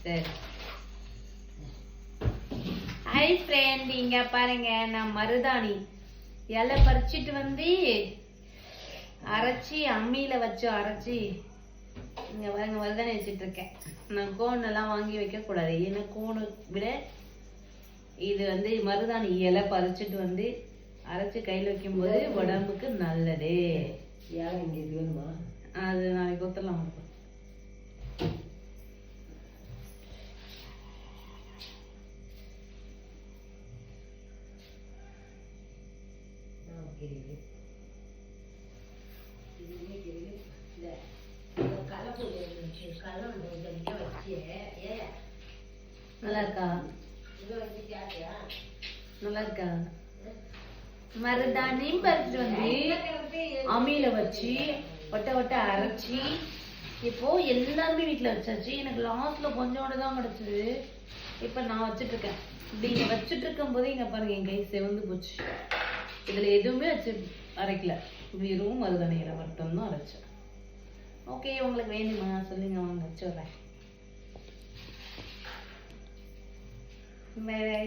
சரி. Hi friend, இங்க பாருங்க, நான் மருதாணி இலை பறிச்சிட்டு வந்து அரைச்சி அம்மியில வச்சு அரைச்சி இங்க பாருங்க மருதாணி வச்சுட்டு இருக்கேன். நான் கோன் எல்லாம் வாங்கி வைக்க கூடாது, ஏன்னா கோனை விட இது வந்து மருதாணி இலை பறிச்சிட்டு வந்து அரைச்சி கையில் வைக்கும்போது உடம்புக்கு நல்லது. ஏன் இங்கே இது வேணுமா? அது நாளைக்கு ஒத்தலாம். நல்லா இருக்கா? நல்லா இருக்கா? மருதாணி பறிச்சுட்டு வந்து அம்மியில வச்சு ஒட்ட ஒட்ட அரைச்சி இப்போ எல்லாருமே வீட்டுல வச்சாச்சு. எனக்கு லாஸ்ட்ல கொஞ்சோட தான் கிடைச்சது. இப்ப நான் வச்சுட்டு இருக்கேன். இப்படி இங்க வச்சுட்டு இருக்கும் போது இங்க பாருங்க, என் கை செவந்து போச்சு. இதுல எதுவுமே வச்சு அரைக்கல, வெறும் மருதாணியில மட்டும்தான் அரைச்சேன். ஓகே, உங்களுக்கு வேணுமா சொல்லுங்க, வாங்க வச்சுடுறேன். Bye.